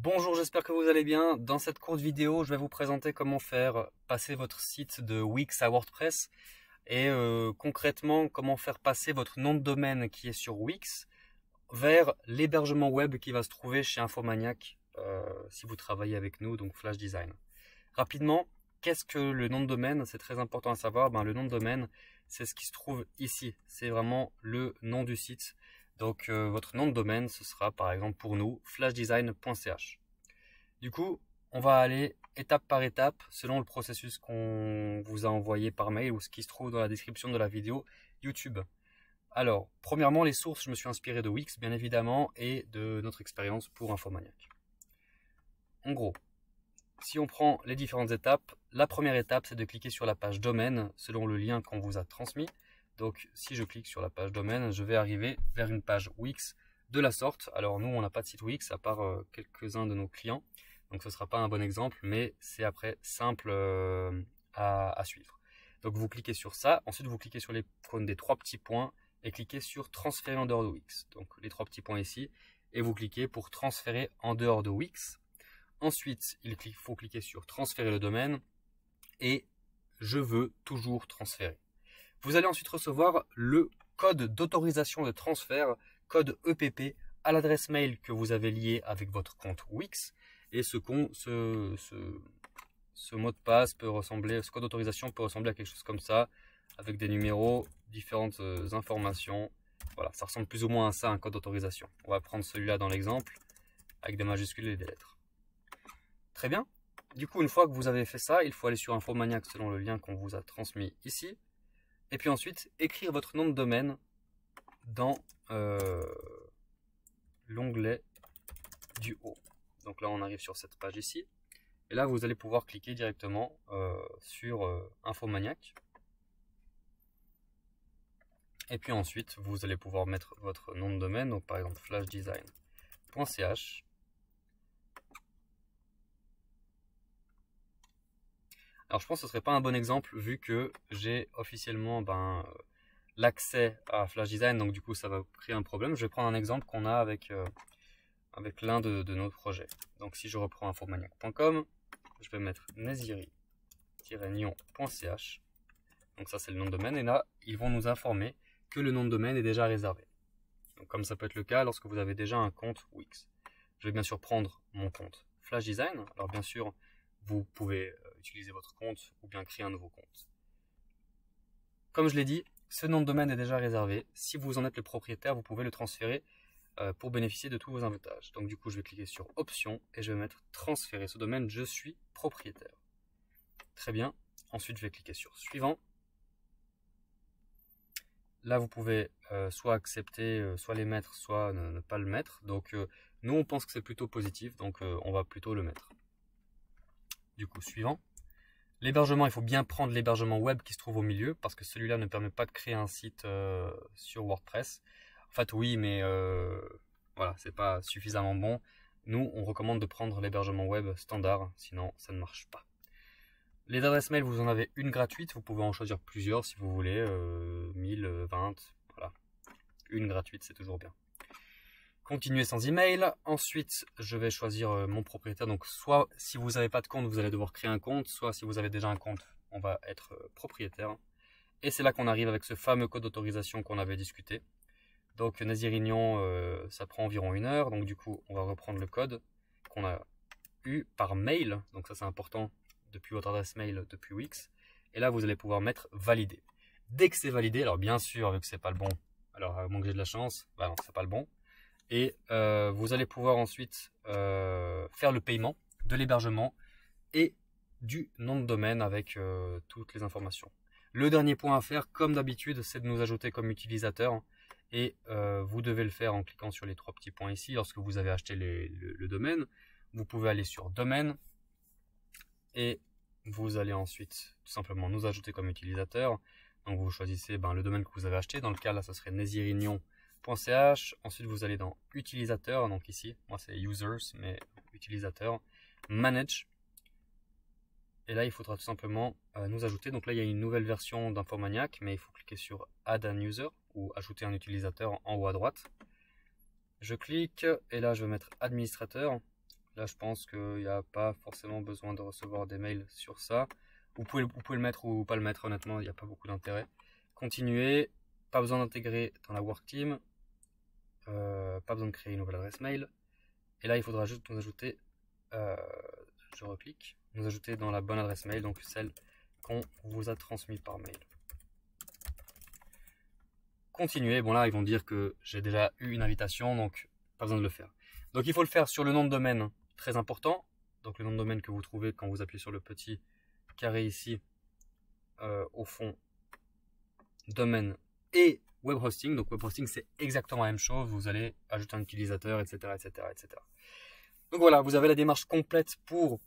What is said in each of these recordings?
Bonjour, j'espère que vous allez bien. Dans cette courte vidéo, je vais vous présenter comment faire passer votre site de Wix à WordPress et concrètement comment faire passer votre nom de domaine qui est sur Wix vers l'hébergement web qui va se trouver chez Infomaniac si vous travaillez avec nous, donc Flash Design. Rapidement, qu'est-ce que le nom de domaine? C'est très important à savoir. Le nom de domaine, c'est ce qui se trouve ici. C'est vraiment le nom du site. Donc votre nom de domaine, ce sera par exemple pour nous flashdesign.ch. Du coup, on va aller étape par étape selon le processus qu'on vous a envoyé par mail ou ce qui se trouve dans la description de la vidéo YouTube. Alors, premièrement, les sources, je me suis inspiré de Wix bien évidemment et de notre expérience pour Infomaniac. En gros, si on prend les différentes étapes, la première étape c'est de cliquer sur la page domaine selon le lien qu'on vous a transmis. Donc si je clique sur la page domaine, je vais arriver vers une page Wix de la sorte. Alors nous, on n'a pas de site Wix à part quelques-uns de nos clients. Donc ce ne sera pas un bon exemple, mais c'est après simple à suivre. Donc vous cliquez sur ça, ensuite vous cliquez sur l'icône des trois petits points et cliquez sur transférer en dehors de Wix. Donc les trois petits points ici, et vous cliquez pour transférer en dehors de Wix. Ensuite, il faut cliquer sur transférer le domaine et je veux toujours transférer. Vous allez ensuite recevoir le code d'autorisation de transfert, code EPP, à l'adresse mail que vous avez liée avec votre compte Wix. Et ce mot de passe peut ressembler, ce code d'autorisation peut ressembler à quelque chose comme ça, avec des numéros, différentes informations. Voilà, ça ressemble plus ou moins à ça, un code d'autorisation. On va prendre celui-là dans l'exemple, avec des majuscules et des lettres. Très bien. Du coup, une fois que vous avez fait ça, il faut aller sur Infomaniac selon le lien qu'on vous a transmis ici. Et puis ensuite, écrire votre nom de domaine dans l'onglet du haut. Donc là, on arrive sur cette page ici. Et là, vous allez pouvoir cliquer directement sur Infomaniac. Et puis ensuite, vous allez pouvoir mettre votre nom de domaine. Donc par exemple, flashdesign.ch. Alors je pense que ce ne serait pas un bon exemple vu que j'ai officiellement l'accès à Flash Design, donc du coup ça va créer un problème. Je vais prendre un exemple qu'on a avec l'un de nos projets. Donc si je reprends infomaniac.com, je vais mettre neziri-nion.ch. Donc ça c'est le nom de domaine et là ils vont nous informer que le nom de domaine est déjà réservé. Donc comme ça peut être le cas lorsque vous avez déjà un compte Wix. Je vais bien sûr prendre mon compte Flash Design. Alors bien sûr, vous pouvez utiliser votre compte ou bien créer un nouveau compte. Comme je l'ai dit, ce nom de domaine est déjà réservé. Si vous en êtes le propriétaire, vous pouvez le transférer pour bénéficier de tous vos avantages. Donc du coup, je vais cliquer sur Options et je vais mettre Transférer ce domaine, je suis propriétaire. Très bien. Ensuite, je vais cliquer sur Suivant. Là, vous pouvez soit accepter, soit les mettre, soit ne pas le mettre. Donc nous, on pense que c'est plutôt positif, donc on va plutôt le mettre. Du coup, suivant. L'hébergement, il faut bien prendre l'hébergement web qui se trouve au milieu parce que celui-là ne permet pas de créer un site sur WordPress. En fait, oui, mais voilà, c'est pas suffisamment bon. Nous, on recommande de prendre l'hébergement web standard, sinon ça ne marche pas. Les adresses mail, vous en avez une gratuite, vous pouvez en choisir plusieurs si vous voulez, 1000, 20, voilà. Une gratuite, c'est toujours bien. Continuer sans email. Ensuite, je vais choisir mon propriétaire. Donc, soit si vous n'avez pas de compte, vous allez devoir créer un compte. Soit si vous avez déjà un compte, on va être propriétaire. Et c'est là qu'on arrive avec ce fameux code d'autorisation qu'on avait discuté. Donc, neziri-nion, ça prend environ 1 heure. Donc, du coup, on va reprendre le code qu'on a eu par mail. Donc, ça, c'est important depuis votre adresse mail, depuis Wix. Et là, vous allez pouvoir mettre valider. Dès que c'est validé, alors bien sûr, vu que c'est pas le bon, alors à moins que j'ai de la chance, non, c'est pas le bon. Et vous allez pouvoir ensuite faire le paiement de l'hébergement et du nom de domaine avec toutes les informations. Le dernier point à faire, comme d'habitude, c'est de nous ajouter comme utilisateur. Et vous devez le faire en cliquant sur les trois petits points ici. Lorsque vous avez acheté le domaine, vous pouvez aller sur domaine. Et vous allez ensuite tout simplement nous ajouter comme utilisateur. Donc vous choisissez le domaine que vous avez acheté. Dans le cas là, ça serait neziri-nion.ch. Ensuite, vous allez dans utilisateur, donc ici, moi c'est users, mais utilisateur, manage. Et là, il faudra tout simplement nous ajouter. Donc là, il y a une nouvelle version d'Infomaniac, mais il faut cliquer sur add an user ou ajouter un utilisateur en haut à droite. Je clique et là, je vais mettre administrateur. Là, je pense qu'il n'y a pas forcément besoin de recevoir des mails sur ça. Vous pouvez le mettre ou pas le mettre, honnêtement, il n'y a pas beaucoup d'intérêt. Continuez, pas besoin d'intégrer dans la workteam, pas besoin de créer une nouvelle adresse mail. Et là, il faudra juste nous ajouter, je reclique, nous ajouter dans la bonne adresse mail, donc celle qu'on vous a transmise par mail. Continuez, bon là, ils vont dire que j'ai déjà eu une invitation, donc pas besoin de le faire. Donc il faut le faire sur le nom de domaine, très important. Donc le nom de domaine que vous trouvez quand vous appuyez sur le petit carré ici, au fond, domaine et web hosting. Donc web hosting, c'est exactement la même chose. Vous allez ajouter un utilisateur, etc., etc., etc. Donc voilà, vous avez la démarche complète pour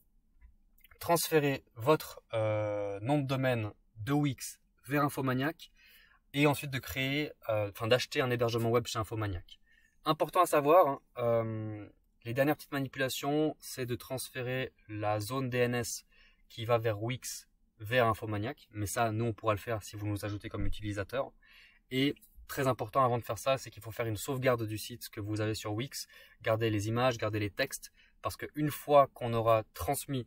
transférer votre nom de domaine de Wix vers Infomaniac et ensuite de créer, d'acheter un hébergement web chez Infomaniac. Important à savoir, les dernières petites manipulations, c'est de transférer la zone DNS qui va vers Wix vers Infomaniac. Mais ça, nous, on pourra le faire si vous nous ajoutez comme utilisateur. Et très important avant de faire ça, c'est qu'il faut faire une sauvegarde du site que vous avez sur Wix. Garder les images, garder les textes. Parce qu'une fois qu'on aura transmis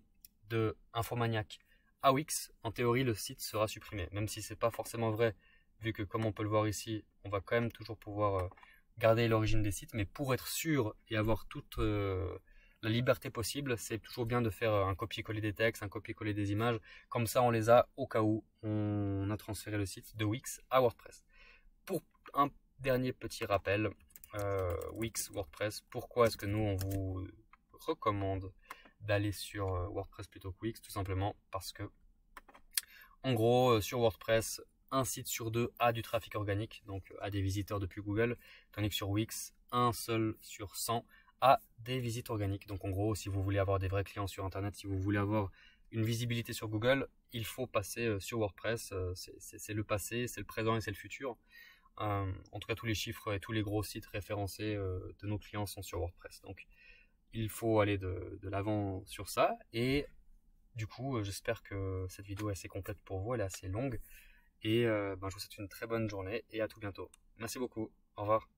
de Infomaniac à Wix, en théorie, le site sera supprimé. Même si ce n'est pas forcément vrai, vu que comme on peut le voir ici, on va quand même toujours pouvoir garder l'origine des sites, mais pour être sûr et avoir toute la liberté possible, c'est toujours bien de faire un copier-coller des textes, un copier-coller des images, comme ça on les a au cas où on a transféré le site de Wix à WordPress. Pour un dernier petit rappel, Wix, WordPress, pourquoi est-ce que nous on vous recommande d'aller sur WordPress plutôt que Wix? Tout simplement parce que, en gros, sur WordPress, un site sur deux a du trafic organique, donc a des visiteurs depuis Google, tandis que sur Wix, un seul sur 100 a des visites organiques. Donc en gros, si vous voulez avoir des vrais clients sur Internet, si vous voulez avoir une visibilité sur Google, il faut passer sur WordPress. C'est le passé, c'est le présent et c'est le futur. En tout cas, tous les chiffres et tous les gros sites référencés de nos clients sont sur WordPress. Donc il faut aller de l'avant sur ça. Et du coup, j'espère que cette vidéo est assez complète pour vous, elle est assez longue. Et je vous souhaite une très bonne journée et à tout bientôt. Merci beaucoup. Au revoir.